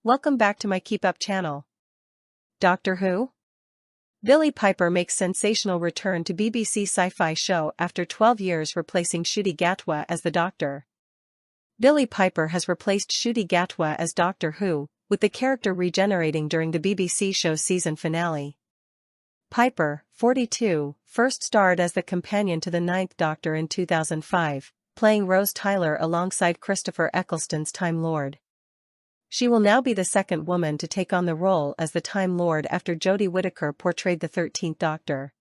Welcome back to my Keep Up channel. Doctor Who? Billie Piper makes sensational return to BBC sci-fi show after 12 years replacing Ncuti Gatwa as the Doctor. Billie Piper has replaced Ncuti Gatwa as Doctor Who, with the character regenerating during the BBC show's season finale. Piper, 42, first starred as the companion to the Ninth Doctor in 2005, playing Rose Tyler alongside Christopher Eccleston's Time Lord. She will now be the second woman to take on the role as the Time Lord after Jodie Whittaker portrayed the 13th Doctor.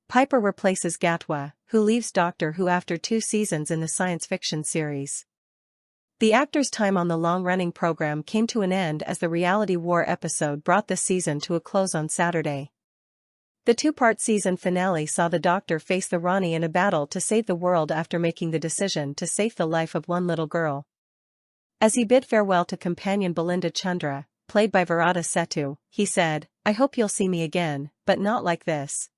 Piper replaces Gatwa, who leaves Doctor Who after 2 seasons in the science fiction series. The actor's time on the long-running program came to an end as the reality war episode brought the season to a close on Saturday. The 2-part season finale saw the Doctor face the Rani in a battle to save the world after making the decision to save the life of one little girl. As he bid farewell to companion Belinda Chandra, played by Virata Setu, he said, "I hope you'll see me again, but not like this."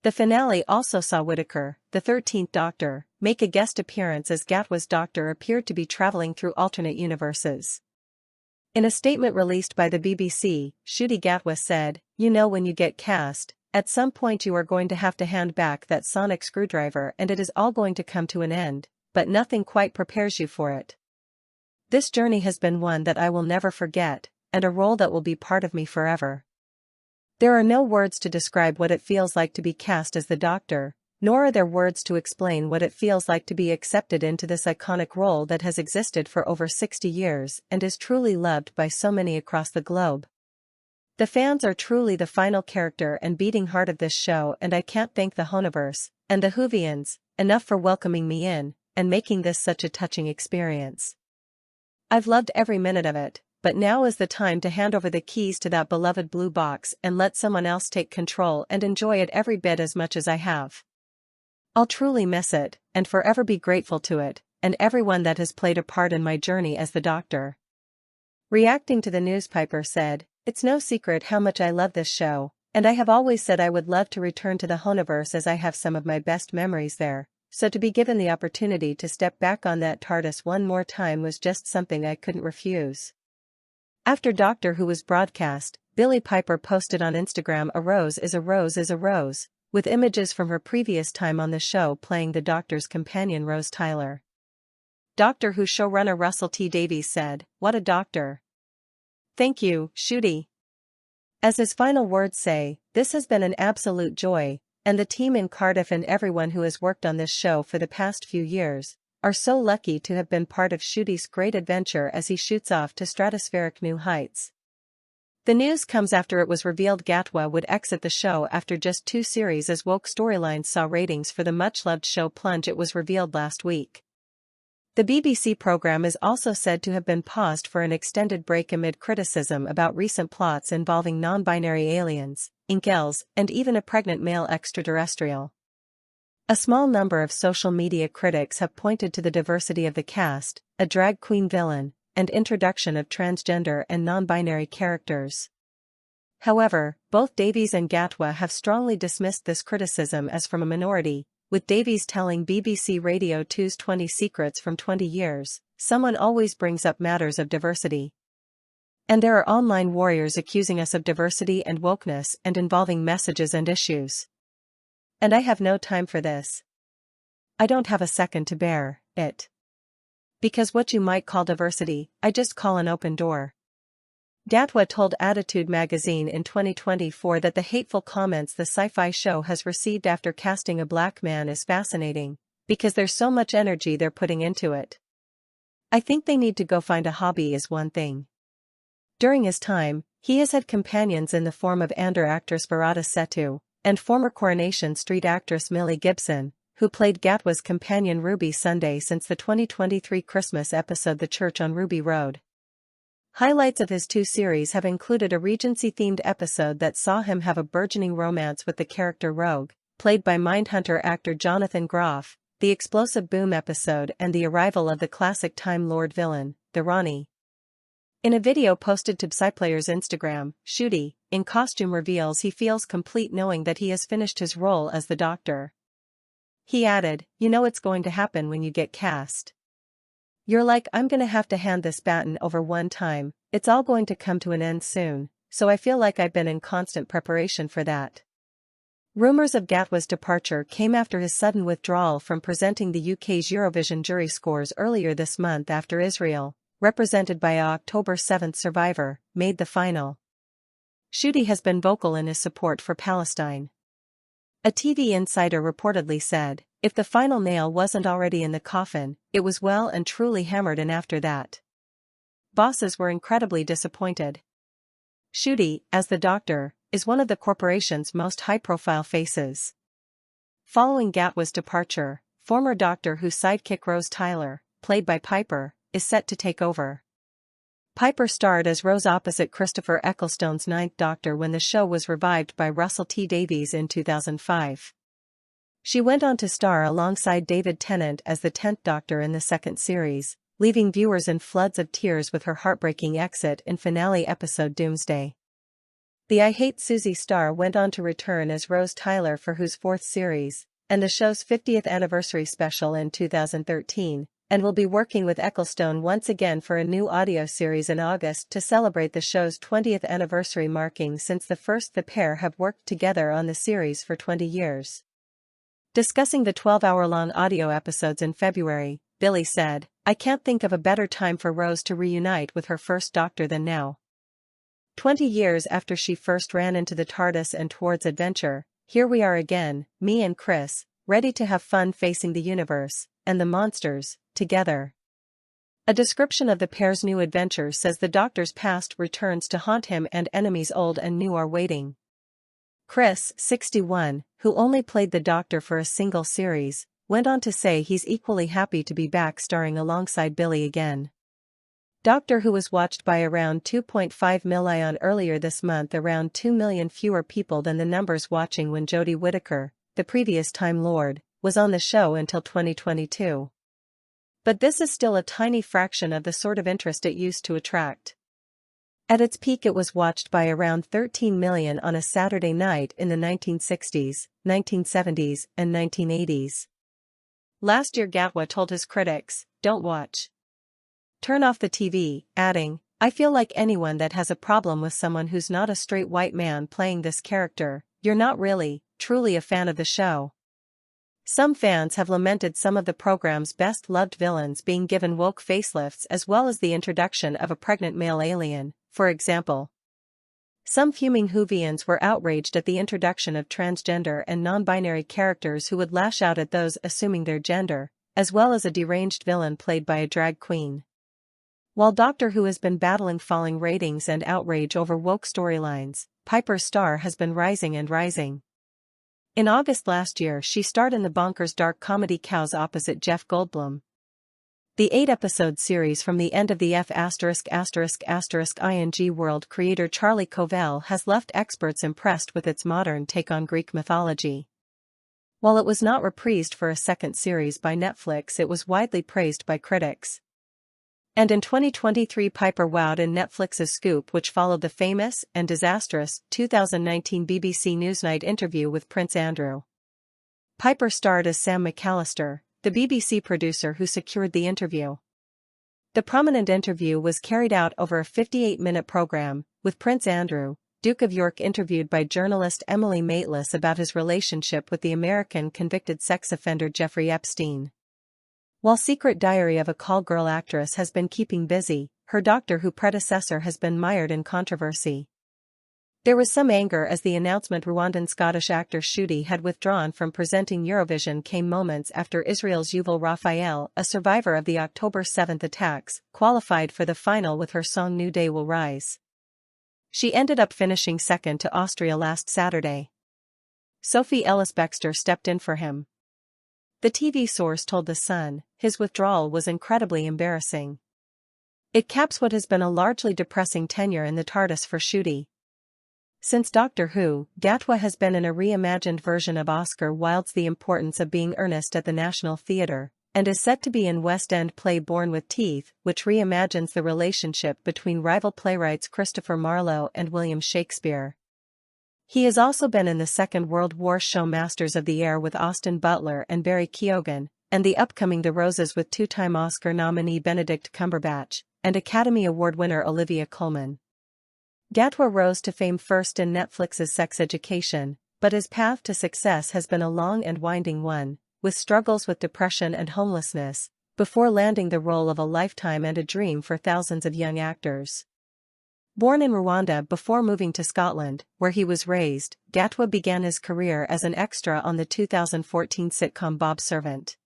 The finale also saw Whittaker, the 13th Doctor, make a guest appearance as Gatwa's Doctor appeared to be traveling through alternate universes. In a statement released by the BBC, Ncuti Gatwa said, "You know when you get cast, at some point you are going to have to hand back that sonic screwdriver and it is all going to come to an end, but nothing quite prepares you for it. This journey has been one that I will never forget, and a role that will be part of me forever." There are no words to describe what it feels like to be cast as the Doctor, nor are there words to explain what it feels like to be accepted into this iconic role that has existed for over 60 years and is truly loved by so many across the globe. The fans are truly the final character and beating heart of this show, and I can't thank the Whoniverse and the Whovians enough for welcoming me in and making this such a touching experience. I've loved every minute of it, but now is the time to hand over the keys to that beloved blue box and let someone else take control and enjoy it every bit as much as I have. I'll truly miss it, and forever be grateful to it, and everyone that has played a part in my journey as the Doctor. Reacting to the news, Piper said, "It's no secret how much I love this show, and I have always said I would love to return to the Whoniverse as I have some of my best memories there. So to be given the opportunity to step back on that TARDIS one more time was just something I couldn't refuse." After Doctor Who was broadcast, Billie Piper posted on Instagram, "A rose is a rose is a rose," with images from her previous time on the show playing the Doctor's companion Rose Tyler. Doctor Who showrunner Russell T Davies said, "What a Doctor. Thank you, Ncuti." As his final words say, "This has been an absolute joy, and the team in Cardiff and everyone who has worked on this show for the past few years are so lucky to have been part of Ncuti's great adventure as he shoots off to stratospheric new heights." The news comes after it was revealed Gatwa would exit the show after just 2 series as woke storylines saw ratings for the much-loved show plunge. It was revealed last week. The BBC program is also said to have been paused for an extended break amid criticism about recent plots involving non-binary aliens, inkells, and even a pregnant male extraterrestrial. A small number of social media critics have pointed to the diversity of the cast, a drag queen villain, and introduction of transgender and non-binary characters. However, both Davies and Gatwa have strongly dismissed this criticism as from a minority, with Davies telling BBC Radio 2's 20 Secrets from 20 Years, "Someone always brings up matters of diversity. And there are online warriors accusing us of diversity and wokeness and involving messages and issues. And I have no time for this. I don't have a second to bear it. Because what you might call diversity, I just call an open door." Gatwa told Attitude magazine in 2024 that the hateful comments the sci-fi show has received after casting a black man is fascinating, because there's so much energy they're putting into it. "I think they need to go find a hobby is one thing." During his time, he has had companions in the form of Andor actress Virata Setu, and former Coronation Street actress Millie Gibson, who played Gatwa's companion Ruby Sunday since the 2023 Christmas episode The Church on Ruby Road. Highlights of his 2 series have included a Regency-themed episode that saw him have a burgeoning romance with the character Rogue, played by Mindhunter actor Jonathan Groff, the Explosive Boom episode, and the arrival of the classic Time Lord villain, the Rani. In a video posted to PsyPlayer's Instagram, Ncuti, in costume, reveals he feels complete knowing that he has finished his role as the Doctor. He added, "You know it's going to happen when you get cast. You're like, I'm gonna have to hand this baton over one time, it's all going to come to an end soon, so I feel like I've been in constant preparation for that. Rumours of Gatwa's departure came after his sudden withdrawal from presenting the UK's Eurovision jury scores earlier this month after Israel, represented by a October 7 survivor, made the final. Ncuti has been vocal in his support for Palestine. A TV insider reportedly said, if the final nail wasn't already in the coffin, it was well and truly hammered in after that. Bosses were incredibly disappointed. Ncuti, as the Doctor, is one of the corporation's most high-profile faces. Following Gatwa's departure, former Doctor Who sidekick Rose Tyler, played by Piper, is set to take over. Piper starred as Rose opposite Christopher Ecclestone's Ninth Doctor when the show was revived by Russell T Davies in 2005. She went on to star alongside David Tennant as the 10th Doctor in the second series, leaving viewers in floods of tears with her heartbreaking exit in finale episode Doomsday. The I Hate Susie star went on to return as Rose Tyler for Who's fourth series, and the show's 50th anniversary special in 2013, and will be working with Ecclestone once again for a new audio series in August to celebrate the show's 20th anniversary, marking since the pair have worked together on the series for 20 years. Discussing the 12-hour-long audio episodes in February, Billie said, I can't think of a better time for Rose to reunite with her first Doctor than now. 20 years after she first ran into the TARDIS and towards adventure, here we are again, me and Chris, ready to have fun facing the universe, and the monsters, together. A description of the pair's new adventures says the Doctor's past returns to haunt him and enemies old and new are waiting. Chris, 61, who only played the Doctor for a single series, went on to say he's equally happy to be back starring alongside Billie again. Doctor Who was watched by around 2.5 million earlier this month, around 2 million fewer people than the numbers watching when Jodie Whittaker, the previous Time Lord, was on the show until 2022. But this is still a tiny fraction of the sort of interest it used to attract. At its peak it was watched by around 13 million on a Saturday night in the 1960s, 1970s and 1980s. Last year Gatwa told his critics, "Don't watch. Turn off the TV," adding, "I feel like anyone that has a problem with someone who's not a straight white man playing this character, you're not really, truly a fan of the show." Some fans have lamented some of the program's best-loved villains being given woke facelifts as well as the introduction of a pregnant male alien, for example. Some fuming Whovians were outraged at the introduction of transgender and non-binary characters who would lash out at those assuming their gender, as well as a deranged villain played by a drag queen. While Doctor Who has been battling falling ratings and outrage over woke storylines, Piper's star has been rising and rising. In August last year she starred in the bonkers dark comedy Cows opposite Jeff Goldblum. The 8-episode series from the end of the ****ing world creator Charlie Covell has left experts impressed with its modern take on Greek mythology. While it was not reprised for a second series by Netflix, it was widely praised by critics. And in 2023 Piper wowed in Netflix's Scoop, which followed the famous and disastrous 2019 BBC Newsnight interview with Prince Andrew. Piper starred as Sam McAllister, the BBC producer who secured the interview. The prominent interview was carried out over a 58-minute program, with Prince Andrew, Duke of York, interviewed by journalist Emily Maitlis about his relationship with the American convicted sex offender Jeffrey Epstein. While Secret Diary of a Call Girl actress has been keeping busy, her Doctor Who predecessor has been mired in controversy. There was some anger as the announcement Rwandan-Scottish actor Ncuti had withdrawn from presenting Eurovision came moments after Israel's Yuval Raphael, a survivor of the October 7 attacks, qualified for the final with her song New Day Will Rise. She ended up finishing second to Austria last Saturday. Sophie Ellis-Bextor stepped in for him. The TV source told The Sun, his withdrawal was incredibly embarrassing. It caps what has been a largely depressing tenure in the TARDIS for Ncuti. Since Doctor Who, Gatwa has been in a reimagined version of Oscar Wilde's The Importance of Being Earnest at the National Theatre, and is set to be in West End play Born with Teeth, which reimagines the relationship between rival playwrights Christopher Marlowe and William Shakespeare. He has also been in the Second World War show Masters of the Air with Austin Butler and Barry Keoghan, and the upcoming The Roses with two-time Oscar nominee Benedict Cumberbatch and Academy Award winner Olivia Coleman. Gatwa rose to fame first in Netflix's Sex Education, but his path to success has been a long and winding one, with struggles with depression and homelessness, before landing the role of a lifetime and a dream for thousands of young actors. Born in Rwanda before moving to Scotland, where he was raised, Gatwa began his career as an extra on the 2014 sitcom Bob's Servant.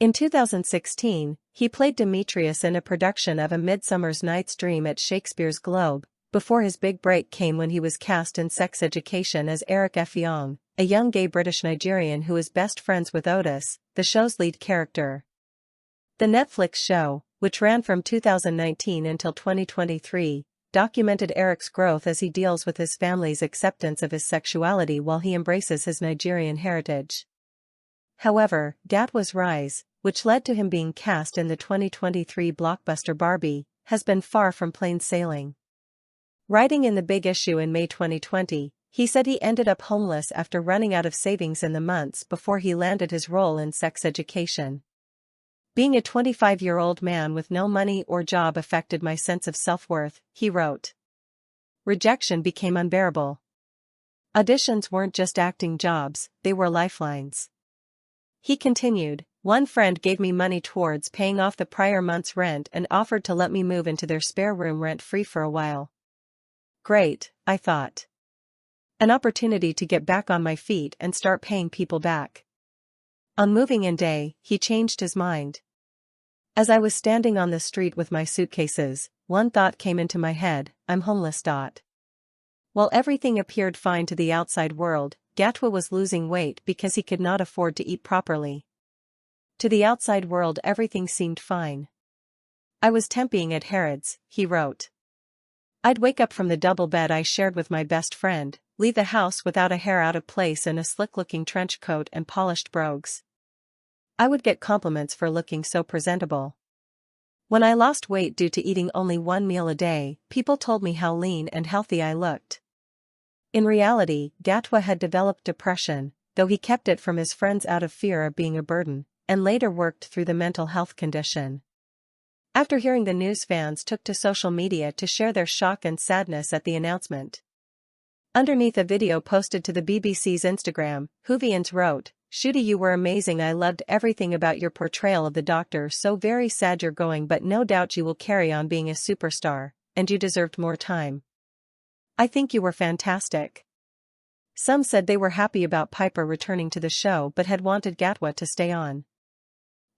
In 2016, he played Demetrius in a production of A Midsummer's Night's Dream at Shakespeare's Globe, before his big break came when he was cast in Sex Education as Eric Effiong, a young gay British Nigerian who is best friends with Otis, the show's lead character. The Netflix show, which ran from 2019 until 2023, documented Eric's growth as he deals with his family's acceptance of his sexuality while he embraces his Nigerian heritage. However, Gatwa's rise, which led to him being cast in the 2023 blockbuster Barbie, has been far from plain sailing. Writing in The Big Issue in May 2020, he said he ended up homeless after running out of savings in the months before he landed his role in Sex Education. Being a 25-year-old man with no money or job affected my sense of self-worth, he wrote. Rejection became unbearable. Auditions weren't just acting jobs, they were lifelines. He continued, one friend gave me money towards paying off the prior month's rent and offered to let me move into their spare room rent-free for a while. Great, I thought. An opportunity to get back on my feet and start paying people back. On moving-in day, he changed his mind. As I was standing on the street with my suitcases, one thought came into my head, I'm homeless. While everything appeared fine to the outside world, Gatwa was losing weight because he could not afford to eat properly. To the outside world everything seemed fine. I was temping at Harrods, he wrote. I'd wake up from the double bed I shared with my best friend, leave the house without a hair out of place in a slick-looking trench coat and polished brogues. I would get compliments for looking so presentable. When I lost weight due to eating only one meal a day, people told me how lean and healthy I looked. In reality, Gatwa had developed depression, though he kept it from his friends out of fear of being a burden, and later worked through the mental health condition. After hearing the news, fans took to social media to share their shock and sadness at the announcement. Underneath a video posted to the BBC's Instagram, Whovians wrote, Ncuti, you were amazing. I loved everything about your portrayal of the Doctor. So very sad you're going, but no doubt you will carry on being a superstar, and you deserved more time. I think you were fantastic. Some said they were happy about Piper returning to the show but had wanted Gatwa to stay on.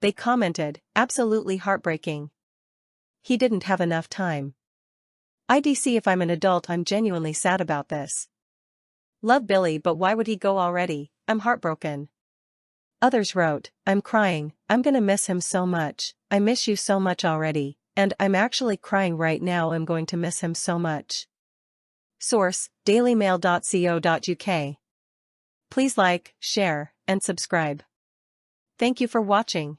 They commented, absolutely heartbreaking. He didn't have enough time. IDC, if I'm an adult, I'm genuinely sad about this. Love Billy, but why would he go already? I'm heartbroken. Others wrote, I'm crying, I'm gonna miss him so much, I miss you so much already, and I'm actually crying right now, I'm going to miss him so much. Source, dailymail.co.uk. Please like, share, and subscribe. Thank you for watching.